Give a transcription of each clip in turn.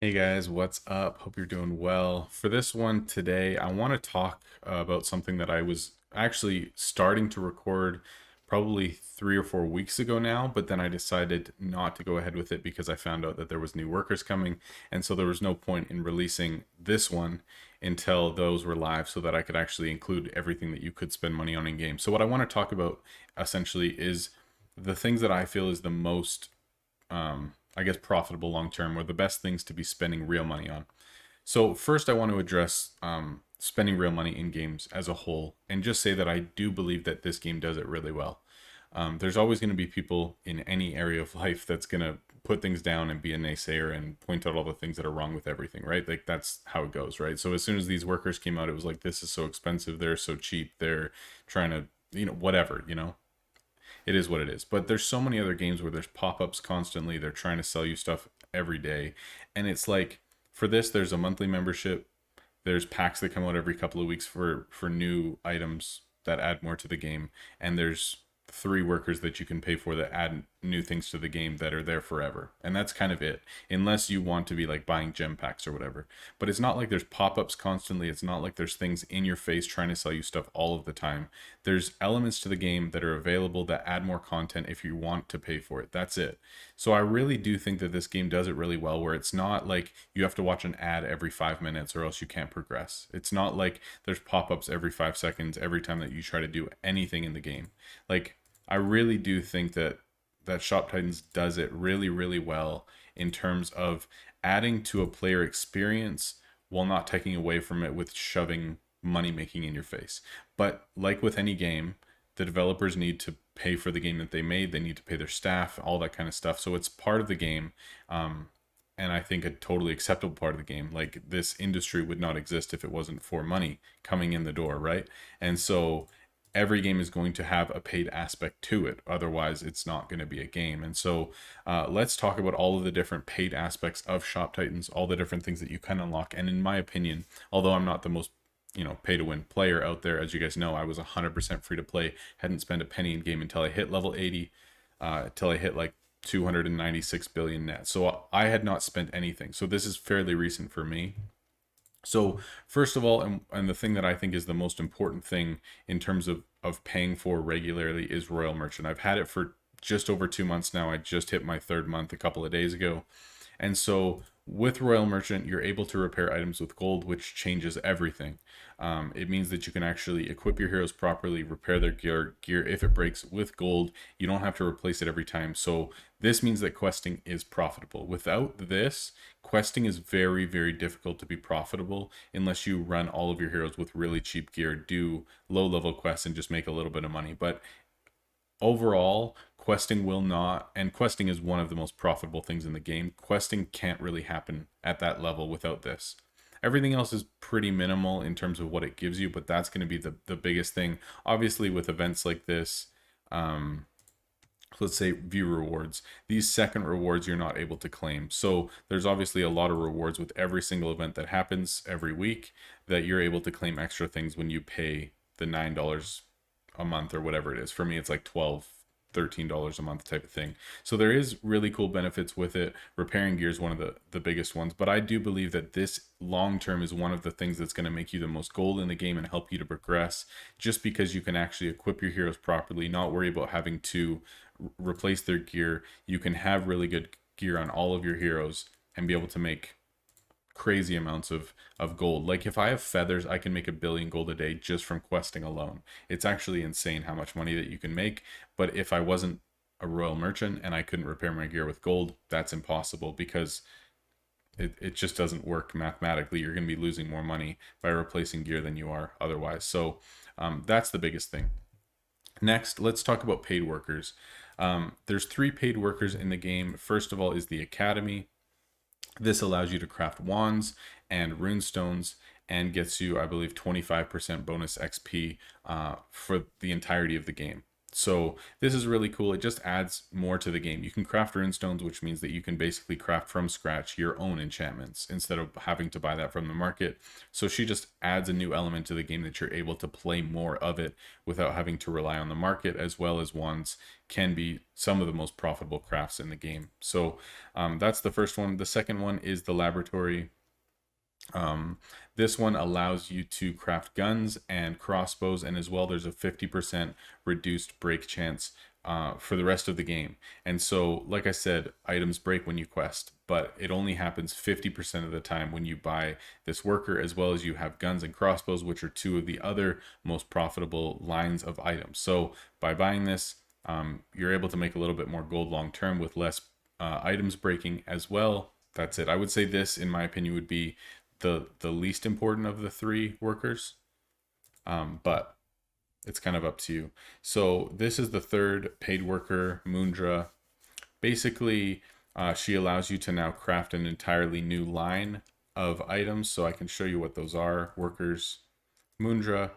Hey guys, what's up? Hope you're doing well. For this one today, I want to talk about something that I was actually starting to record probably 3 or 4 weeks ago now, but then I decided not to go ahead with it because I found out that there was new workers coming, and so there was no point in releasing this one until those were live so that I could actually include everything that you could spend money on in game. So what I want to talk about essentially is the things that I feel is the most I guess, profitable long term or the best things to be spending real money on. So, first, I want to address spending real money in games as a whole and just say that I do believe that this game does it really well. There's always going to be people in any area of life that's going to put things down and be a naysayer and point out all the things that are wrong with everything, right? Like that's how it goes, right? So as soon as these workers came out, it was like, this is so expensive. They're so cheap. They're trying to, whatever, it is what it is. But there's so many other games where there's pop-ups constantly. They're trying to sell you stuff every day. And it's like for this there's a monthly membership. There's packs that come out every couple of weeks for new items that add more to the game. And there's 3 workers that you can pay for that add new things to the game that are there forever. And that's kind of it. Unless you want to be like buying gem packs or whatever. But it's not like there's pop-ups constantly. It's not like there's things in your face trying to sell you stuff all of the time. There's elements to the game that are available that add more content if you want to pay for it. That's it. So I really do think that this game does it really well, where it's not like you have to watch an ad every 5 minutes or else you can't progress. It's not like there's pop-ups every 5 seconds every time that you try to do anything in the game. Like I really do think that Shop Titans does it really, really well in terms of adding to a player experience while not taking away from it with shoving money making in your face. But like with any game, the developers need to pay for the game that they made. They need to pay their staff, all that kind of stuff. So it's part of the game. And I think a totally acceptable part of the game. Like this industry would not exist if it wasn't for money coming in the door, right? And so every game is going to have a paid aspect to it. Otherwise, it's not going to be a game. And so let's talk about all of the different paid aspects of Shop Titans, all the different things that you can unlock. And in my opinion, although I'm not the most pay to win player out there, as you guys know, I was 100% free to play, hadn't spent a penny in game until I hit level 80, until I hit like 296 billion net. So I had not spent anything. So this is fairly recent for me. So first of all, and the thing that I think is the most important thing in terms of paying for regularly is Royal Merchant. I've had it for just over 2 months now. I just hit my third month a couple of days ago. And so with Royal Merchant, you're able to repair items with gold, which changes everything. It means that you can actually equip your heroes properly, repair their gear if it breaks with gold. You don't have to replace it every time. So this means that questing is profitable. Without this, questing is very, very difficult to be profitable unless you run all of your heroes with really cheap gear, do low level quests, and just make a little bit of money. But overall, questing will not, and questing is one of the most profitable things in the game. Questing can't really happen at that level without this. Everything else is pretty minimal in terms of what it gives you, but that's going to be the biggest thing. Obviously, with events like this, let's say view rewards, these second rewards you're not able to claim. So there's obviously a lot of rewards with every single event that happens every week that you're able to claim extra things when you pay the $9 a month or whatever it is. For me, it's like 12, $13 a month type of thing. So there is really cool benefits with it. Repairing gear is one of the biggest ones, but I do believe that this long term is one of the things that's going to make you the most gold in the game and help you to progress, just because you can actually equip your heroes properly, not worry about having to replace their gear. You can have really good gear on all of your heroes and be able to make crazy amounts of gold. Like if I have feathers, I can make 1 billion gold a day just from questing alone. It's actually insane how much money that you can make. But if I wasn't a royal merchant and I couldn't repair my gear with gold, that's impossible because it just doesn't work mathematically. You're going to be losing more money by replacing gear than you are otherwise. So that's the biggest thing. Next, let's talk about paid workers. There's 3 paid workers in the game. First of all is the Academy. This allows you to craft wands and runestones and gets you, I believe, 25% bonus XP for the entirety of the game. So this is really cool. It just adds more to the game. You can craft runestones, which means that you can basically craft from scratch your own enchantments instead of having to buy that from the market. So she just adds a new element to the game that you're able to play more of it without having to rely on the market, as well as wands can be some of the most profitable crafts in the game. So that's the first one. The second one is the laboratory. um, this one allows you to craft guns and crossbows, and as well, there's a 50% reduced break chance for the rest of the game. And so, like I said, items break when you quest, but it only happens 50% of the time when you buy this worker, as well as you have guns and crossbows, which are two of the other most profitable lines of items. So, by buying this, you're able to make a little bit more gold long term with less items breaking as well. That's it. I would say this, in my opinion, would be the least important of the three workers, but it's kind of up to you. So this is the third paid worker, Mundra. Basically, she allows you to now craft an entirely new line of items. So I can show you what those are. Workers, Mundra.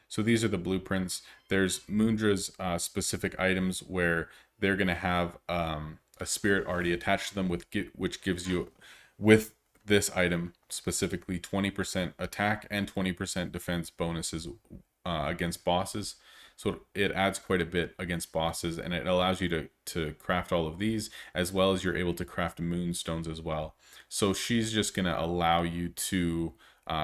So these are the blueprints. There's Mundra's specific items where they're going to have a spirit already attached to them, which gives you, with this item specifically, 20% attack and 20% defense bonuses against bosses. So it adds quite a bit against bosses, and it allows you to craft all of these, as well as you're able to craft moonstones as well. So she's just going to allow you to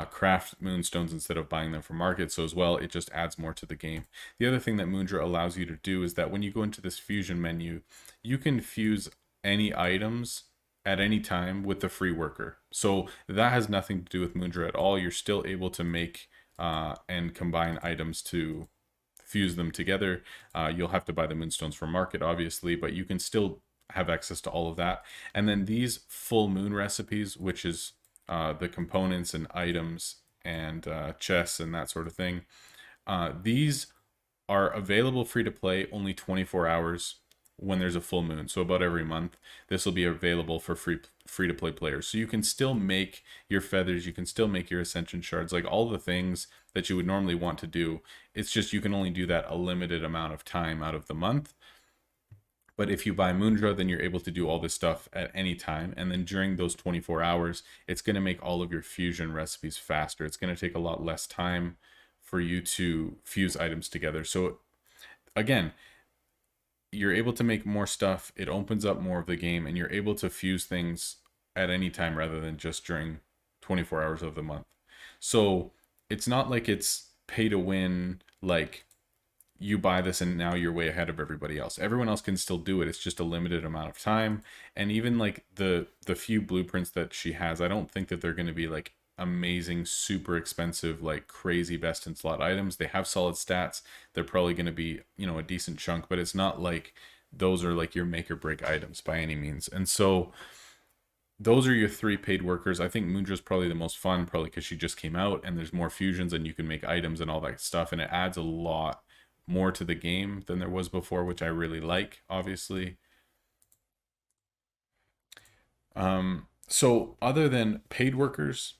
craft moonstones instead of buying them from market. So as well, it just adds more to the game. The other thing that Moondra allows you to do is that when you go into this fusion menu, you can fuse any items at any time with the free worker. So that has nothing to do with Moondra at all. You're still able to make and combine items to fuse them together. You'll have to buy the moonstones from market, obviously, but you can still have access to all of that. And then these full moon recipes, which is the components and items and chests and that sort of thing, these are available free to play only 24 hours when there's a full moon. So about every month, this will be available for free to play players. So you can still make your feathers, you can still make your ascension shards, like all the things that you would normally want to do. It's just you can only do that a limited amount of time out of the month. But if you buy Moondra, then you're able to do all this stuff at any time. And then during those 24 hours, it's going to make all of your fusion recipes faster. It's going to take a lot less time for you to fuse items together. So again, you're able to make more stuff. It opens up more of the game, and you're able to fuse things at any time rather than just during 24 hours of the month. So it's not like it's pay to win, like you buy this and now you're way ahead of everybody else. Everyone else can still do it. It's just a limited amount of time. And even like the few blueprints that she has, I don't think that they're going to be like amazing, super expensive, like crazy best in slot items. They have solid stats. They're probably going to be, a decent chunk, but it's not like those are like your make or break items by any means. And so those are your three paid workers. I think Moondra's probably the most fun, probably because she just came out and there's more fusions and you can make items and all that stuff. And it adds a lot more to the game than there was before, which I really like, obviously. So other than paid workers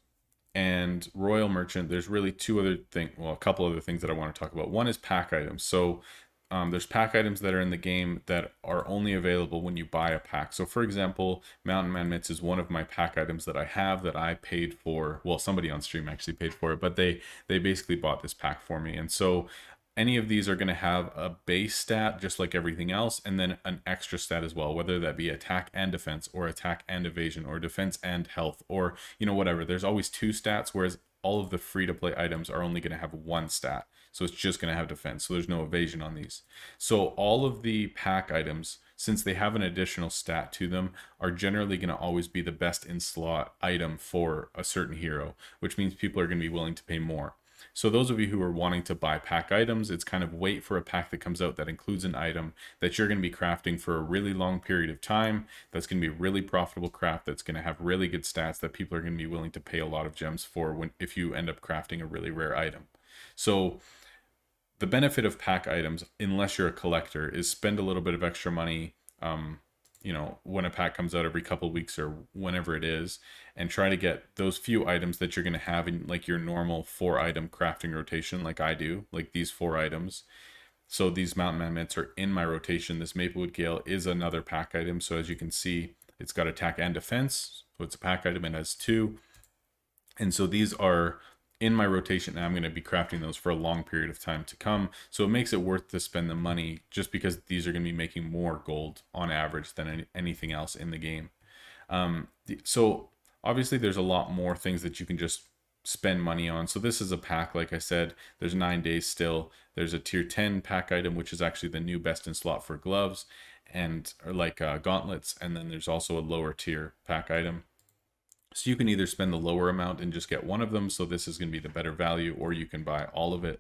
and Royal Merchant, there's really a couple other things that I want to talk about. One is pack items. So there's pack items that are in the game that are only available when you buy a pack. So for example, Mountain Man Mitts is one of my pack items that I have that I paid for. Well, somebody on stream actually paid for it, but they basically bought this pack for me. And so any of these are going to have a base stat just like everything else, and then an extra stat as well, whether that be attack and defense, or attack and evasion, or defense and health, or whatever. There's always two stats, whereas all of the free to play items are only going to have one stat. So it's just going to have defense, so there's no evasion on these. So all of the pack items, since they have an additional stat to them, are generally going to always be the best in slot item for a certain hero, which means people are going to be willing to pay more. So those of you who are wanting to buy pack items, it's kind of wait for a pack that comes out that includes an item that you're going to be crafting for a really long period of time. That's going to be a really profitable craft that's going to have really good stats that people are going to be willing to pay a lot of gems for if you end up crafting a really rare item. So the benefit of pack items, unless you're a collector, is spend a little bit of extra money when a pack comes out every couple of weeks or whenever it is, and try to get those few items that you're going to have in like your normal 4-item crafting rotation, like I do, like these 4 items. So these mountain mammoths are in my rotation. This Maplewood Gale is another pack item. So as you can see, it's got attack and defense. So it's a pack item and has 2. And so these are in my rotation, and I'm going to be crafting those for a long period of time to come. So it makes it worth to spend the money just because these are going to be making more gold on average than anything else in the game. So obviously there's a lot more things that you can just spend money on. So this is a pack, like I said, there's 9 days still. There's a tier 10 pack item, which is actually the new best in slot for gloves and like gauntlets. And then there's also a lower tier pack item. So you can either spend the lower amount and just get one of them. So this is going to be the better value, or you can buy all of it.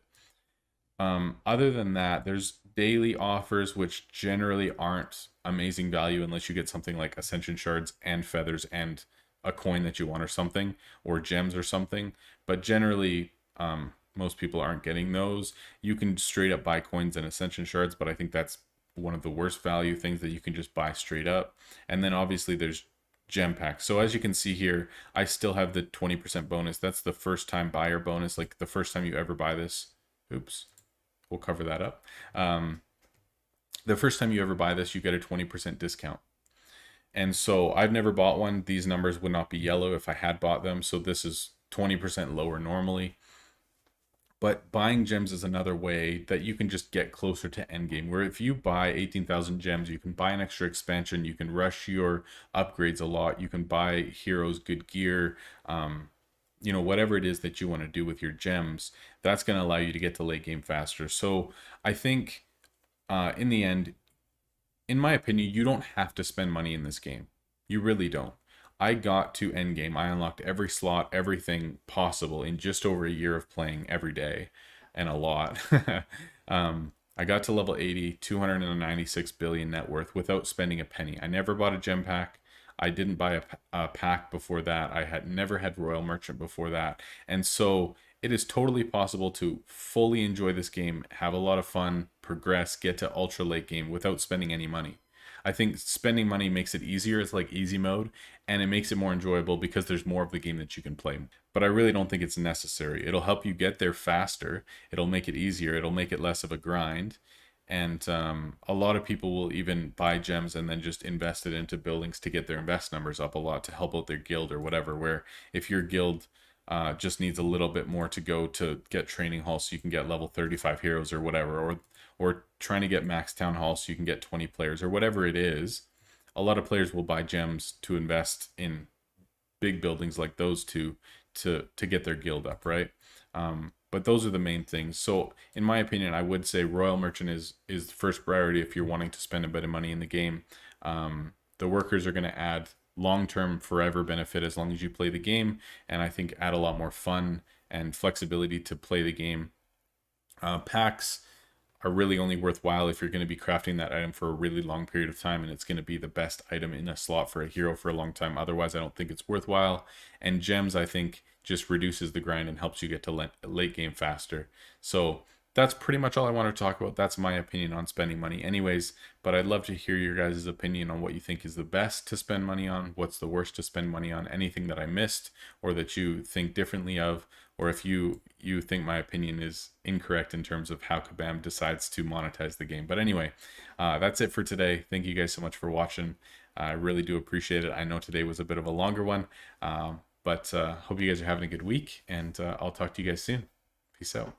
Other than that, there's daily offers, which generally aren't amazing value unless you get something like Ascension Shards and Feathers and a coin that you want or something, or gems or something. But generally, most people aren't getting those. You can straight up buy coins and Ascension Shards, but I think that's one of the worst value things that you can just buy straight up. And then obviously there's gem packs. So as you can see here, I still have the 20% bonus. That's the first time buyer bonus, like the first time you ever buy this. Oops. We'll cover that up. The first time you ever buy this, you get a 20% discount. And so I've never bought one. These numbers would not be yellow if I had bought them. So this is 20% lower normally. But buying gems is another way that you can just get closer to endgame. Where if you buy 18,000 gems, you can buy an extra expansion. You can rush your upgrades a lot. You can buy heroes good gear. Whatever it is that you want to do with your gems, that's going to allow you to get to late game faster. So I think in the end, in my opinion, you don't have to spend money in this game. You really don't. I got to end game. I unlocked every slot, everything possible in just over a year of playing every day, and a lot. I got to level 80, 296 billion net worth without spending a penny. I never bought a gem pack. I didn't buy a pack before that. I had never had Royal Merchant before that. And so it is totally possible to fully enjoy this game, have a lot of fun, progress, get to ultra late game without spending any money. I think spending money makes it easier. It's like easy mode, and it makes it more enjoyable because there's more of the game that you can play. But I really don't think it's necessary. It'll help you get there faster. It'll make it easier. It'll make it less of a grind. And a lot of people will even buy gems and then just invest it into buildings to get their invest numbers up a lot to help out their guild or whatever. Where if your guild just needs a little bit more to go to get training hall so you can get level 35 heroes or whatever, or trying to get max town hall so you can get 20 players or whatever it is, a lot of players will buy gems to invest in big buildings like those two to get their guild up, right? But those are the main things. So in my opinion, I would say Royal Merchant is the first priority if you're wanting to spend a bit of money in the game. The workers are going to add long-term forever benefit as long as you play the game, and I think add a lot more fun and flexibility to play the game. Packs are really only worthwhile if you're going to be crafting that item for a really long period of time and it's going to be the best item in a slot for a hero for a long time. Otherwise, I don't think it's worthwhile. And gems, I think, just reduces the grind and helps you get to late game faster. So that's pretty much all I want to talk about. That's my opinion on spending money anyways, but I'd love to hear your guys' opinion on what you think is the best to spend money on, what's the worst to spend money on, anything that I missed or that you think differently of, or if you think my opinion is incorrect in terms of how Kabam decides to monetize the game. But anyway, that's it for today. Thank you guys so much for watching. I really do appreciate it. I know today was a bit of a longer one, but hope you guys are having a good week, and I'll talk to you guys soon. Peace out.